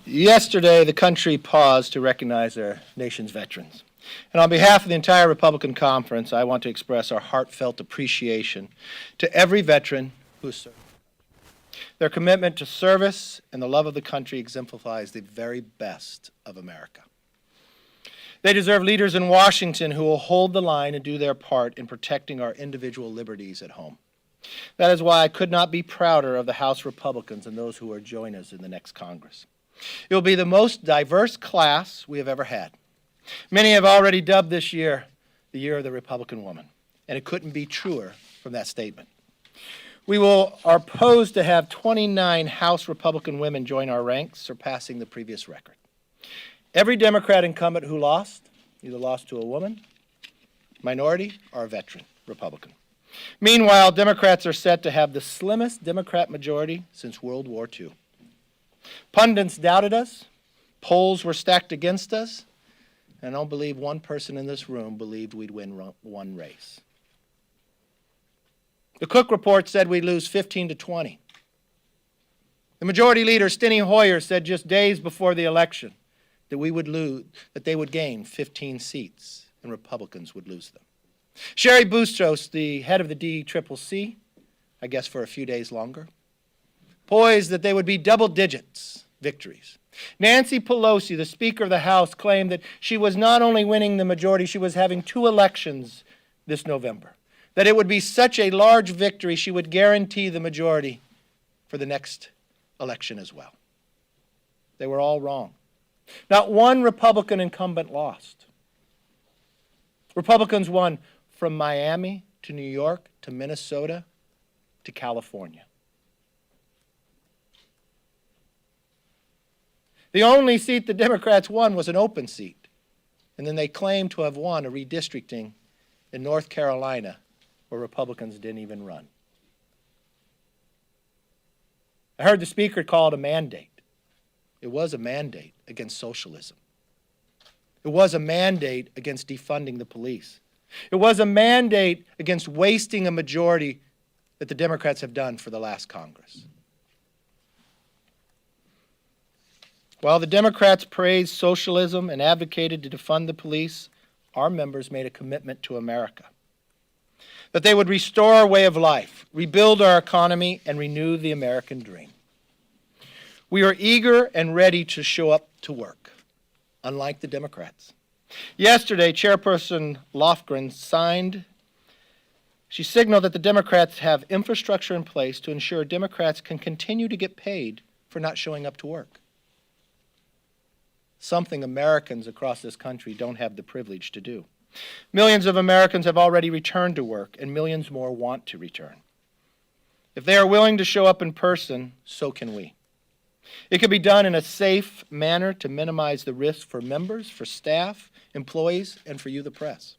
Yesterday, the country paused to recognize our nation's veterans. And on behalf of the entire Republican Conference, I want to express our heartfelt appreciation to every veteran who has served. Their commitment to service and the love of the country exemplifies the very best of America. They deserve leaders in Washington who will hold the line and do their part in protecting our individual liberties at home. That is why I could not be prouder of the House Republicans and those who will join us in the next Congress. It will be the most diverse class we have ever had. Many have already dubbed this year the year of the Republican woman, and it couldn't be truer from that statement. We are poised to have 29 House Republican women join our ranks, surpassing the previous record. Every Democrat incumbent who lost, either lost to a woman, minority, or a veteran Republican. Meanwhile, Democrats are set to have the slimmest Democrat majority since World War II. Pundits doubted us, polls were stacked against us, and I don't believe one person in this room believed we'd win one race. The Cook report said we'd lose 15 to 20. The majority leader, Steny Hoyer, said just days before the election that they would gain 15 seats and Republicans would lose them. Sherry Boustros, the head of the DCCC, I guess for a few days longer, poised that they would be double digits victories. Nancy Pelosi, the Speaker of the House, claimed that she was not only winning the majority, she was having 2 elections this November. That it would be such a large victory, she would guarantee the majority for the next election as well. They were all wrong. Not one Republican incumbent lost. Republicans won from Miami to New York to Minnesota to California. The only seat the Democrats won was an open seat, and then they claimed to have won a redistricting in North Carolina where Republicans didn't even run. I heard the Speaker call it a mandate. It was a mandate against socialism. It was a mandate against defunding the police. It was a mandate against wasting a majority that the Democrats have done for the last Congress. While the Democrats praised socialism and advocated to defund the police, our members made a commitment to America. That they would restore our way of life, rebuild our economy, and renew the American dream. We are eager and ready to show up to work, unlike the Democrats. Yesterday, Chairperson Lofgren signaled that the Democrats have infrastructure in place to ensure Democrats can continue to get paid for not showing up to work. Something Americans across this country don't have the privilege to do. Millions of Americans have already returned to work, and millions more want to return. If they are willing to show up in person, so can we. It can be done in a safe manner to minimize the risk for members, for staff, employees, and for you, the press.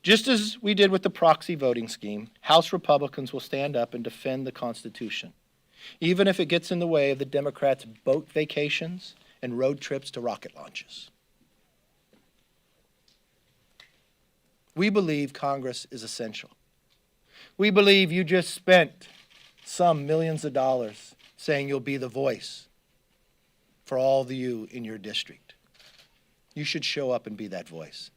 Just as we did with the proxy voting scheme, House Republicans will stand up and defend the Constitution, even if it gets in the way of the Democrats' boat vacations and road trips to rocket launches. We believe Congress is essential. We believe you just spent some millions of dollars saying you'll be the voice for all of you in your district. You should show up and be that voice.